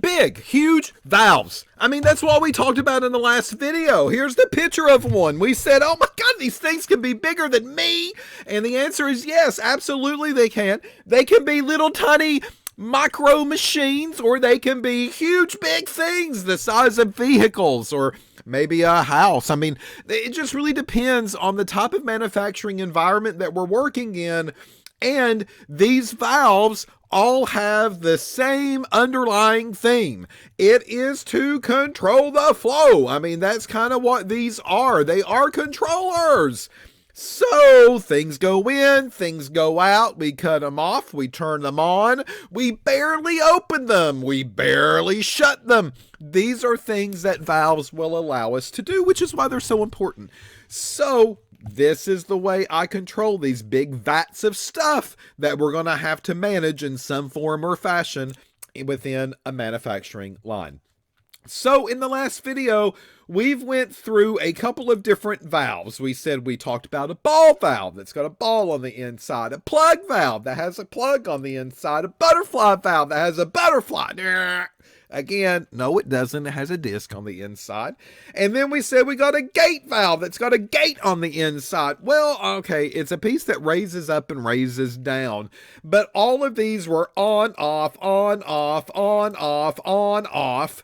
Big, huge valves. I mean, that's what we talked about in the last video. Here's the picture of one. We said, oh my God, these things can be bigger than me. And the answer is yes, absolutely they can. They can be little tiny micro machines, or they can be huge, big things the size of vehicles or maybe a house. I mean, it just really depends on the type of manufacturing environment that we're working in. And these valves all have the same underlying theme. It is to control the flow. I mean, that's kind of what these are. They are controllers. So things go in, things go out, we cut them off, we turn them on, we barely open them, we barely shut them. These are things that valves will allow us to do, which is why they're so important. So this is the way I control these big vats of stuff that we're going to have to manage in some form or fashion within a manufacturing line. So in the last video, we've went through a couple of different valves. We said we talked about a ball valve that's got a ball on the inside, a plug valve that has a plug on the inside, a butterfly valve that has a butterfly. Again, no, it doesn't. It has a disc on the inside. And then we said we got a gate valve that's got a gate on the inside. Well, okay, it's a piece that raises up and raises down. But all of these were on, off, on, off, on, off, on, off.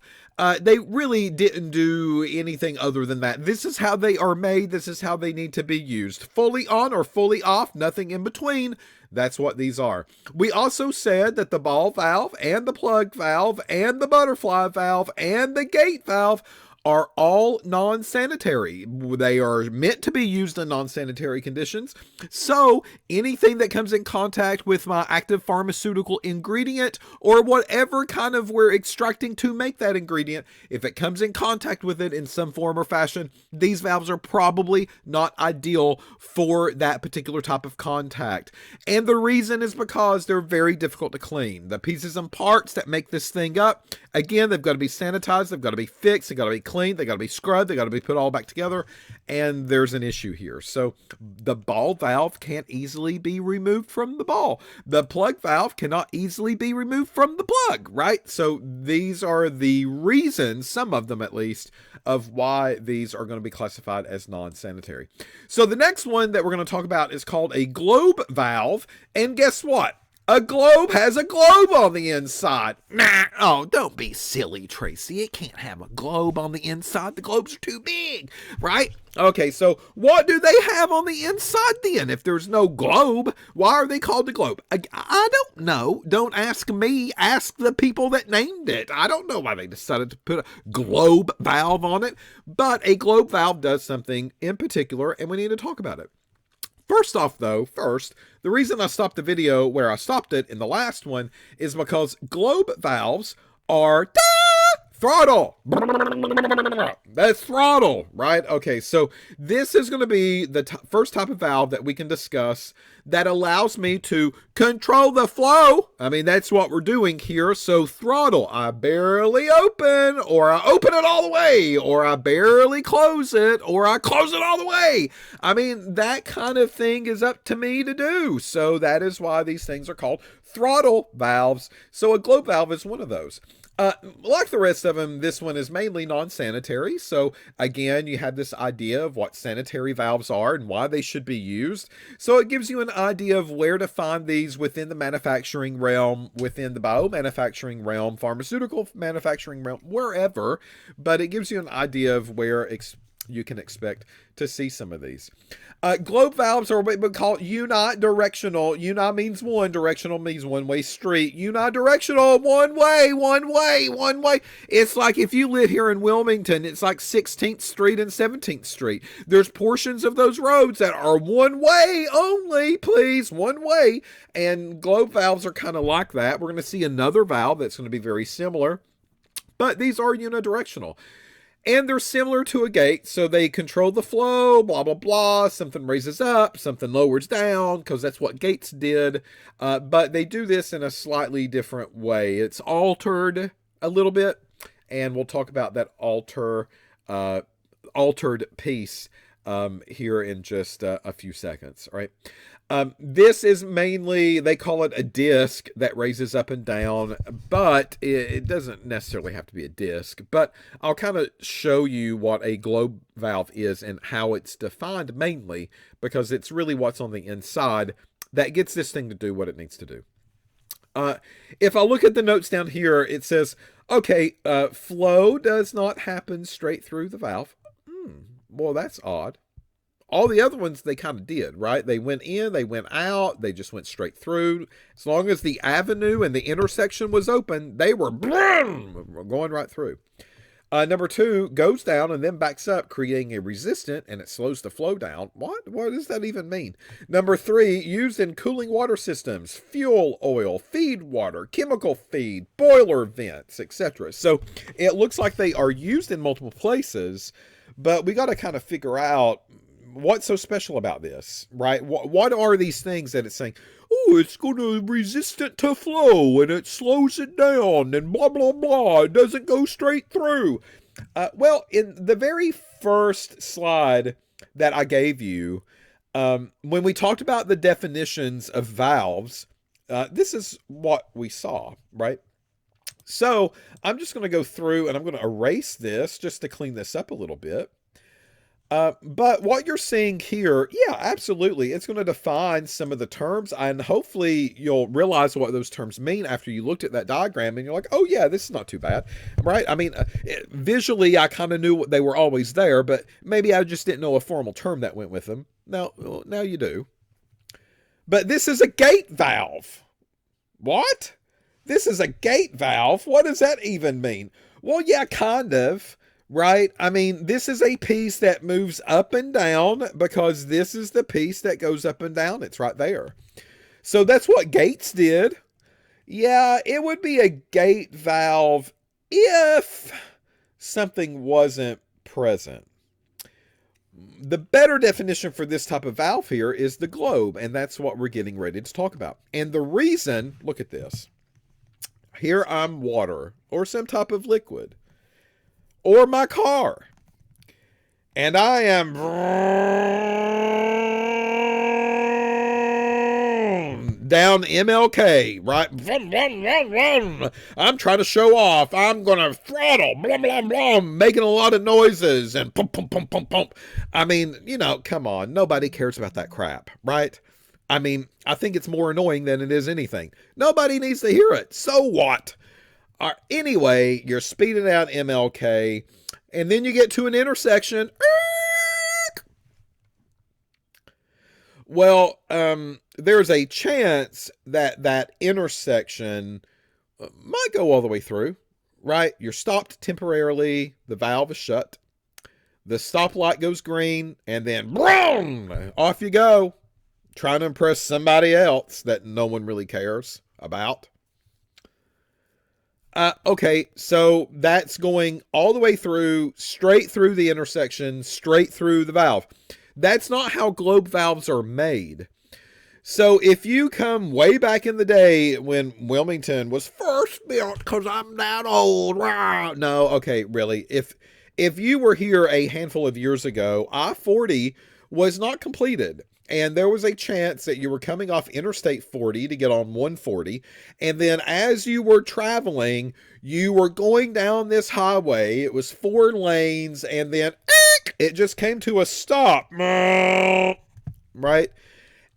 They really didn't do anything other than that. This is how they are made. This is how they need to be used. Fully on or fully off, nothing in between. That's what these are. We also said that the ball valve and the plug valve and the butterfly valve and the gate valve are all non-sanitary. They are meant to be used in non-sanitary conditions. So anything that comes in contact with my active pharmaceutical ingredient or whatever kind of we're extracting to make that ingredient, if it comes in contact with it in some form or fashion, these valves are probably not ideal for that particular type of contact. And the reason is because they're very difficult to clean. The pieces and parts that make this thing up, again, they've got to be sanitized, they've got to be fixed, they've got to be cleaned, they got to be scrubbed, they got to be put all back together, and there's an issue here. So the ball valve can't easily be removed from the ball. The plug valve cannot easily be removed from the plug, right? So these are the reasons, some of them at least, of why these are going to be classified as non-sanitary. So the next one that we're going to talk about is called a globe valve, and guess what? A globe has a globe on the inside. Nah, oh, don't be silly, Tracy. It can't have a globe on the inside. The globes are too big, right? Okay, so what do they have on the inside then? If there's no globe, why are they called a globe? I don't know. Don't ask me. Ask the people that named it. I don't know why they decided to put a globe valve on it, but a globe valve does something in particular, and we need to talk about it. First off, though, the reason I stopped the video where I stopped it in the last one is because globe valves are throttle. That's throttle, right? Okay, so this is going to be the first type of valve that we can discuss that allows me to control the flow. I mean, that's what we're doing here. So throttle, I barely open, or I open it all the way, or I barely close it, or I close it all the way. I mean, that kind of thing is up to me to do. So that is why these things are called throttle valves. So a globe valve is one of those. Like the rest of them, this one is mainly non-sanitary. So again, you have this idea of what sanitary valves are and why they should be used. So it gives you an idea of where to find these within the manufacturing realm, within the biomanufacturing realm, pharmaceutical manufacturing realm, wherever. But it gives you an idea of where you can expect to see some of these. Globe valves are what we call unidirectional. Uni means one, directional means one-way street. Unidirectional, one way. It's like if you live here in Wilmington, it's like 16th Street and 17th Street. There's portions of those roads that are one way only, please, one way. And globe valves are kind of like that. We're going to see another valve that's going to be very similar, but these are unidirectional. And they're similar to a gate, so they control the flow, blah, blah, blah. Something raises up, something lowers down, because that's what gates did. But they do this in a slightly different way. It's altered a little bit, and we'll talk about that altered piece here in just a few seconds, all right? This is mainly, they call it a disc that raises up and down, but it doesn't necessarily have to be a disc. But I'll kind of show you what a globe valve is and how it's defined, mainly because it's really what's on the inside that gets this thing to do what it needs to do. If I look at the notes down here, it says, okay, flow does not happen straight through the valve. Well, that's odd. All the other ones, they kind of did, right? They went in, they went out, they just went straight through. As long as the avenue and the intersection was open, they were going right through. Number 2, goes down and then backs up, creating a resistant, and it slows the flow down. What? What does that even mean? Number 3, used in cooling water systems, fuel oil, feed water, chemical feed, boiler vents, etc. So it looks like they are used in multiple places, but we got to kind of figure out what's so special about this, right? What are these things that it's saying, oh, it's going to resistant to flow and it slows it down and blah, blah, blah. It doesn't go straight through. Well, in the very first slide that I gave you, when we talked about the definitions of valves, this is what we saw, right? So I'm just going to go through and I'm going to erase this just to clean this up a little bit. But what you're seeing here, yeah, absolutely. It's going to define some of the terms, and hopefully you'll realize what those terms mean after you looked at that diagram and you're like, oh yeah, this is not too bad, right? I mean, visually, I kind of knew they were always there, but maybe I just didn't know a formal term that went with them. Now you do. But this is a gate valve. What? This is a gate valve? What does that even mean? Well, yeah, kind of. Right? I mean, this is a piece that moves up and down because this is the piece that goes up and down. It's right there. So that's what gates did. Yeah, it would be a gate valve if something wasn't present. The better definition for this type of valve here is the globe, and that's what we're getting ready to talk about. And the reason, look at this. Here I'm water or some type of liquid. Or my car. And I am down MLK, right? I'm trying to show off. I'm going to throttle, blah, blah, blah, making a lot of noises and pump, pump, pump, pump, pump. I mean, you know, come on. Nobody cares about that crap, right? I mean, I think it's more annoying than it is anything. Nobody needs to hear it. So what? Anyway, you're speeding out MLK, and then you get to an intersection. Well, there's a chance that that intersection might go all the way through, right? You're stopped temporarily. The valve is shut. The stoplight goes green, and then boom, off you go, trying to impress somebody else that no one really cares about. Okay, so that's going all the way through, straight through the intersection, straight through the valve. That's not how globe valves are made. So if you come way back in the day when Wilmington was first built, because I'm that old, no, okay, really. If you were here a handful of years ago, I-40 was not completed. And there was a chance that you were coming off Interstate 40 to get on 140. And then as you were traveling, you were going down this highway. It was 4 lanes. And then it just came to a stop. Right?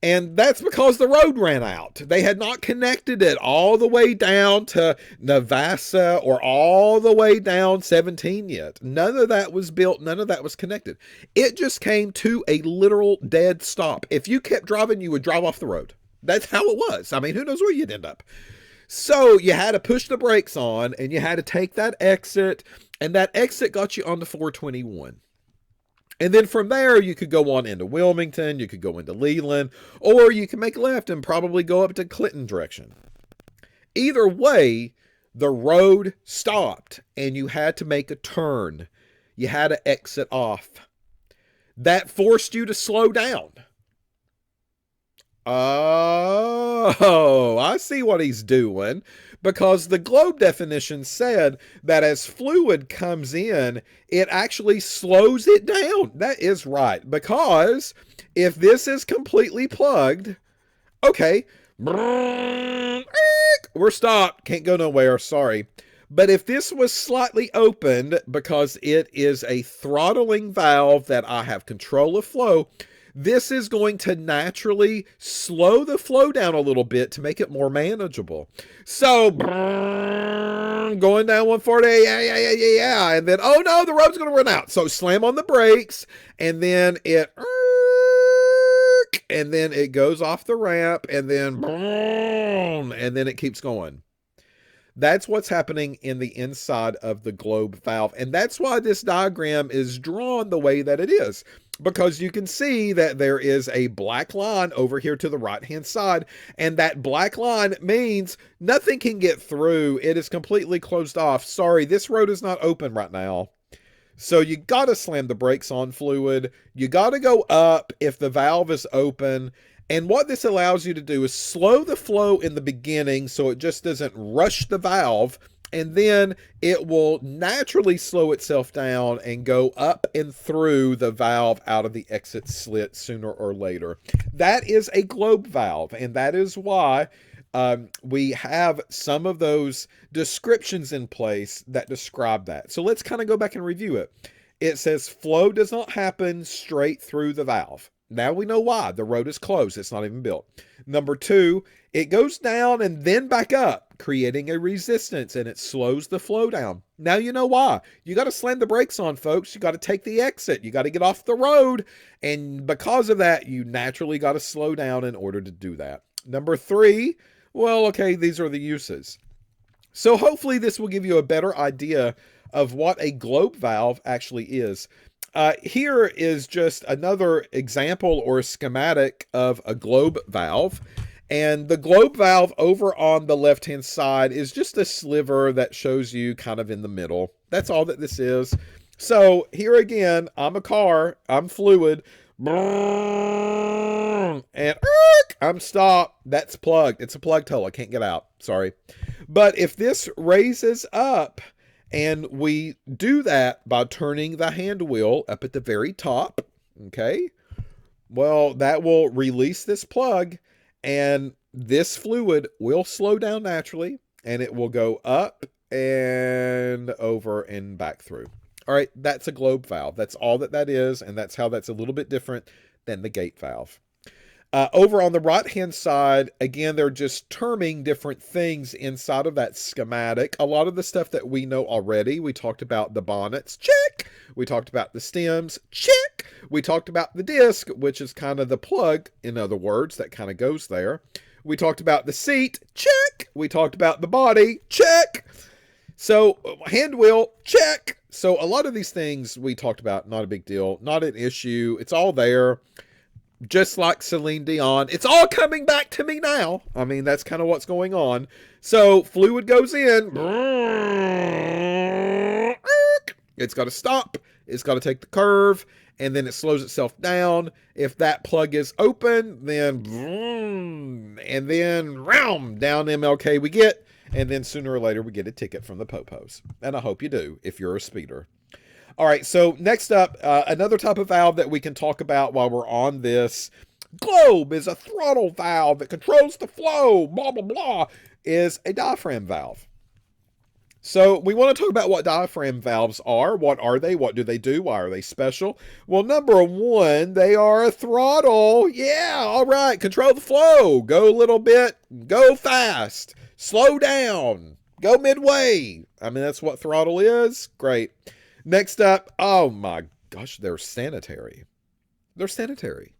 And that's because the road ran out. They had not connected it all the way down to Navassa or all the way down 17 yet. None of that was built. None of that was connected. It just came to a literal dead stop. If you kept driving, you would drive off the road. That's how it was. I mean, who knows where you'd end up. So you had to push the brakes on and you had to take that exit. And that exit got you onto 421. And then from there, you could go on into Wilmington, you could go into Leland, or you can make a left and probably go up to Clinton direction. Either way, the road stopped and you had to make a turn. You had to exit off. That forced you to slow down. Oh, I see what he's doing. Because the globe definition said that as fluid comes in, it actually slows it down. That is right. Because if this is completely plugged, Okay, we're stopped. Can't go nowhere. Sorry. But if this was slightly opened because it is a throttling valve that I have control of flow, this is going to naturally slow the flow down a little bit to make it more manageable. So, going down 140, yeah. And then, oh no, the road's going to run out. So slam on the brakes, and then it goes off the ramp, and then it keeps going. That's what's happening in the inside of the globe valve. And that's why this diagram is drawn the way that it is. Because you can see that there is a black line over here to the right-hand side. And that black line means nothing can get through. It is completely closed off. Sorry, this road is not open right now. So you got to slam the brakes on, fluid. You got to go up if the valve is open. And what this allows you to do is slow the flow in the beginning so it just doesn't rush the valve, and then it will naturally slow itself down and go up and through the valve out of the exit slit sooner or later. That is a globe valve, and that is why we have some of those descriptions in place that describe that. So let's kind of go back and review it. It says flow does not happen straight through the valve. Now we know why. The road is closed. It's not even built. Number two, it goes down and then back up, creating a resistance, and it slows the flow down. Now you know why. You got to slam the brakes on, folks. You got to take the exit. You got to get off the road. And because of that, you naturally got to slow down in order to do that. Number three, well, okay, these are the uses. So hopefully this will give you a better idea of what a globe valve actually is. Here is just another example or schematic of a globe valve. And the globe valve over on the left-hand side is just a sliver that shows you kind of in the middle. That's all that this is. So here again, I'm a car, I'm fluid, and I'm stopped. That's plugged. It's a plugged hole. I can't get out. Sorry. But if this raises up, and we do that by turning the hand wheel up at the very top, okay? Well, that will release this plug, and this fluid will slow down naturally, and it will go up and over and back through. All right, that's a globe valve. That's all that that is, and that's how that's a little bit different than the gate valve. Over on the right-hand side, again, they're just terming different things inside of that schematic. A lot of the stuff that we know already. We talked about the bonnets, check. We talked about the stems, check. We talked about the disc, which is kind of the plug, in other words, that kind of goes there. We talked about the seat, check. We talked about the body, check. So, hand wheel, check. So, a lot of these things we talked about, not a big deal, not an issue. It's all there. Just like Celine Dion, it's all coming back to me now. I mean, that's kind of what's going on. So fluid goes in. It's got to stop. It's got to take the curve, and then it slows itself down. If that plug is open, then and then down MLK we get, and then sooner or later we get a ticket from the popos. And I hope you do if you're a speeder. All right, so next up, another type of valve that we can talk about while we're on this. Globe is a throttle valve that controls the flow, blah, blah, blah, is a diaphragm valve. So we want to talk about what diaphragm valves are. What are they? What do they do? Why are they special? Well, number one, they are a throttle. Yeah, all right, control the flow. Go a little bit, go fast, slow down, go midway. I mean, that's what throttle is. Great. Next up, oh my gosh, they're sanitary. They're sanitary,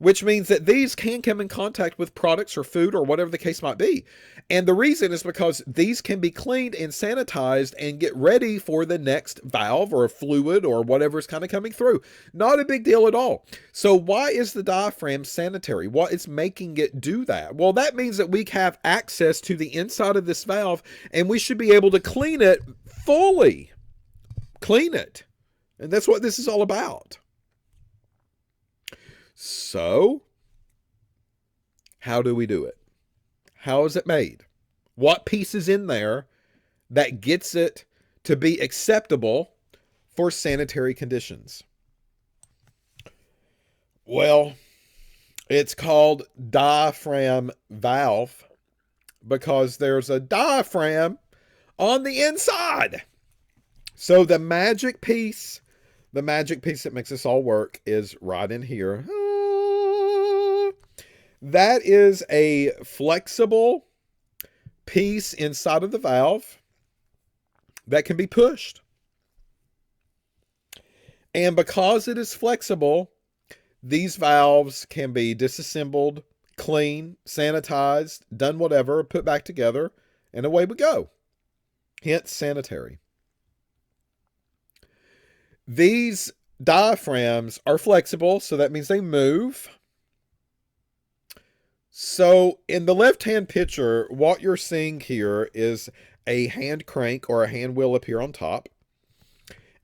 which means that these can come in contact with products or food or whatever the case might be. And the reason is because these can be cleaned and sanitized and get ready for the next valve or fluid or whatever is kind of coming through. Not a big deal at all. So why is the diaphragm sanitary? What is making it do that? Well, that means that we have access to the inside of this valve, and we should be able to clean it fully. Clean it. And that's what this is all about. So, how do we do it? How is it made? What piece is in there that gets it to be acceptable for sanitary conditions? Well, It's called diaphragm valve because there's a diaphragm on the inside. So the magic piece that makes this all work is right in here. That is a flexible piece inside of the valve that can be pushed. And because it is flexible, these valves can be disassembled, cleaned, sanitized, done whatever, put back together, and away we go. Hence, sanitary. These diaphragms are flexible, so that means they move. So in the left-hand picture, what you're seeing here is a hand crank or a hand wheel up here on top.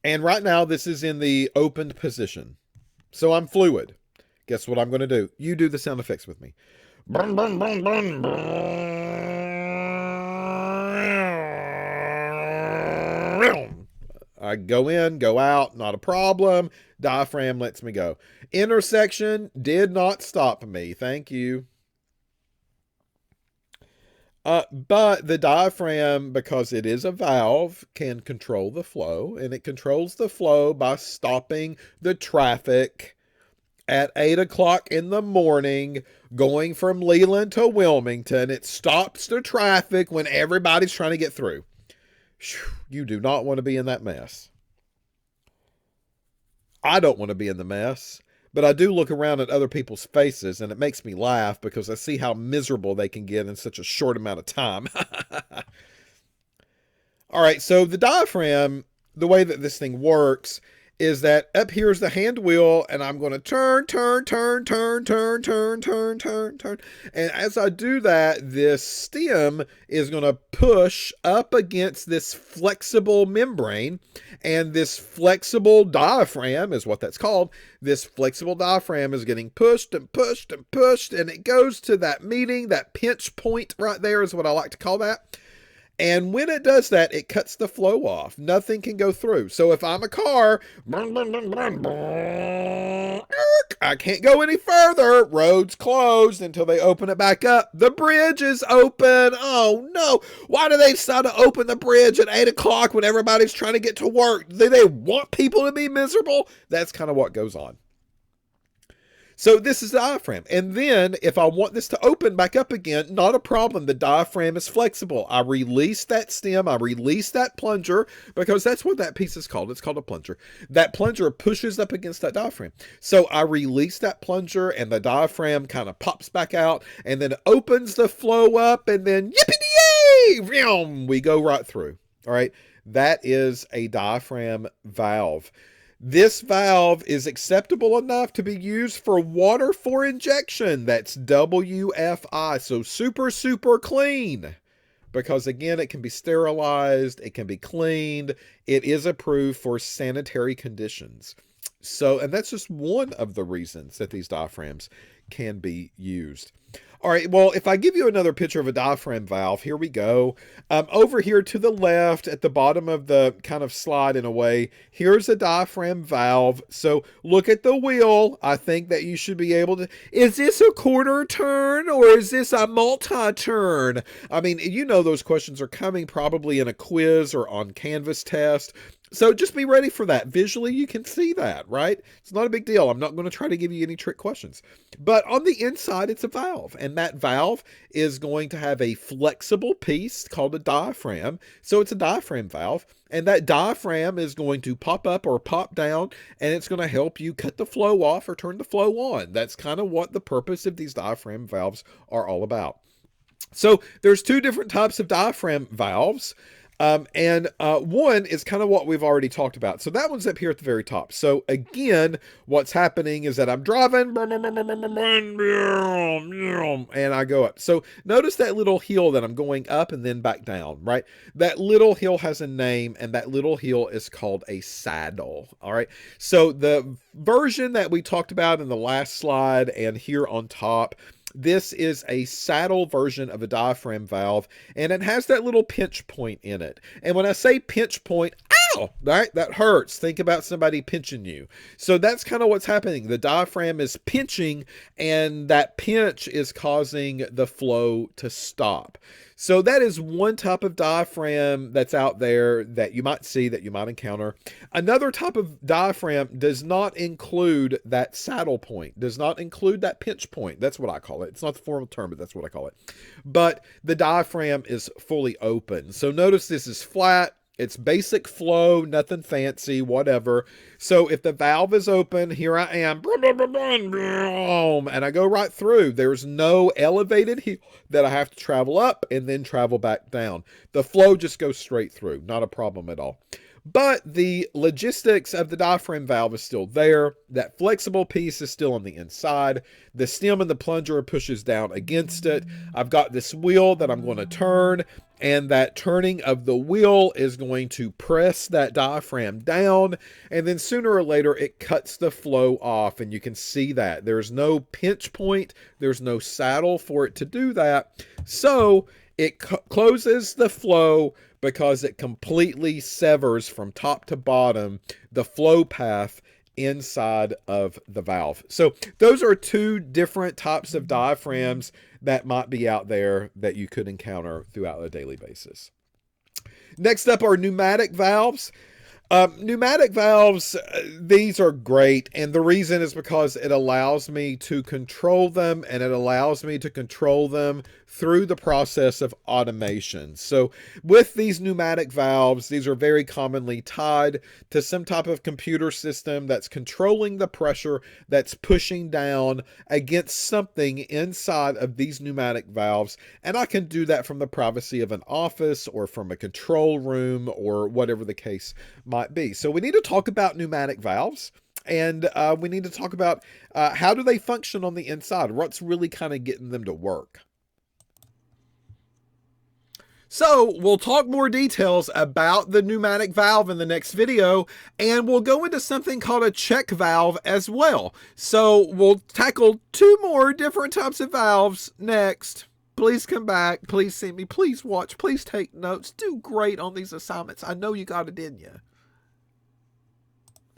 And right now, this is in the opened position. So I'm fluid. Guess what I'm going to do? You do the sound effects with me. I go in, go out, not a problem. Diaphragm lets me go. Intersection did not stop me. Thank you. But the diaphragm, because it is a valve, can control the flow, and it controls the flow by stopping the traffic at 8 o'clock in the morning going from Leland to Wilmington. It stops the traffic when everybody's trying to get through. You do not want to be in that mess. I don't want to be in the mess. But I do look around at other people's faces, and it makes me laugh because I see how miserable they can get in such a short amount of time. All right, so the diaphragm, the way that this thing works is that up here is the hand wheel, and I'm going to turn. And as I do that, this stem is going to push up against this flexible membrane, and this flexible diaphragm is what that's called. This flexible diaphragm is getting pushed and pushed and pushed, and it goes to that meeting, that pinch point right there is what I like to call that. And when it does that, it cuts the flow off. Nothing can go through. So if I'm a car, I can't go any further. Road's closed until they open it back up. The bridge is open. Oh, no. Why do they decide to open the bridge at 8 o'clock when everybody's trying to get to work? Do they want people to be miserable? That's kind of what goes on. So this is the diaphragm. And then if I want this to open back up again, not a problem. The diaphragm is flexible. I release that stem. I release that plunger because that's what that piece is called. It's called a plunger. That plunger pushes up against that diaphragm. So I release that plunger and the diaphragm kind of pops back out and then opens the flow up and then yippee-yay! We go right through. All right. That is a diaphragm valve. This valve is acceptable enough to be used for water for injection. That's WFI. So super, super clean. Because again, it can be sterilized. It can be cleaned. It is approved for sanitary conditions. So, and that's just one of the reasons that these diaphragms can be used. All right, well, if I give you another picture of a diaphragm valve, here we go. Over here to the left at the bottom of the kind of slide in a way, here's a diaphragm valve. So look at the wheel. I think that you should be able to, is this a quarter turn or is this a multi-turn? I mean, you know those questions are coming probably in a quiz or on Canvas test. So just be ready for that. Visually, you can see that, right? It's not a big deal. I'm not going to try to give you any trick questions. But on the inside, it's a valve. And that valve is going to have a flexible piece called a diaphragm. So it's a diaphragm valve. And that diaphragm is going to pop up or pop down, and it's going to help you cut the flow off or turn the flow on. That's kind of what the purpose of these diaphragm valves are all about. So there's two different types of diaphragm valves. And one is kind of what we've already talked about. So that one's up here at the very top. So again, what's happening is that I'm driving and I go up. So notice that little hill that I'm going up and then back down, right? That little hill has a name, and that little hill is called a saddle. All right. So the version that we talked about in the last slide and here on top, this is a saddle version of a diaphragm valve, and it has that little pinch point in it. And when I say pinch point, ow, right? That hurts. Think about somebody pinching you. So that's kind of what's happening. The diaphragm is pinching, and that pinch is causing the flow to stop. So that is one type of diaphragm that's out there that you might see, that you might encounter. Another type of diaphragm does not include that saddle point, does not include that pinch point. That's what I call it. It's not the formal term, but that's what I call it. But the diaphragm is fully open. So notice this is flat. It's basic flow, nothing fancy, whatever. So if the valve is open, here I am, and I go right through. There's no elevated heel that I have to travel up and then travel back down. The flow just goes straight through, not a problem at all. But the logistics of the diaphragm valve is still there. That flexible piece is still on the inside. The stem and the plunger pushes down against it. I've got this wheel that I'm going to turn, and that turning of the wheel is going to press that diaphragm down, and then sooner or later it cuts the flow off, and you can see that. There's no pinch point. There's no saddle for it to do that. So it closes the flow because it completely severs from top to bottom the flow path inside of the valve. So those are two different types of diaphragms that might be out there that you could encounter throughout a daily basis. Next up are pneumatic valves. Pneumatic valves, these are great, and the reason is because it allows me to control them, and it allows me to control them through the process of automation. So with these pneumatic valves, these are very commonly tied to some type of computer system that's controlling the pressure that's pushing down against something inside of these pneumatic valves, and I can do that from the privacy of an office or from a control room or whatever the case might be. So we need to talk about pneumatic valves, and we need to talk about how do they function on the inside? What's really kind of getting them to work? So we'll talk more details about the pneumatic valve in the next video, and we'll go into something called a check valve as well. So we'll tackle two more different types of valves next. Please come back. Please see me. Please watch. Please take notes. Do great on these assignments. I know you got it in you.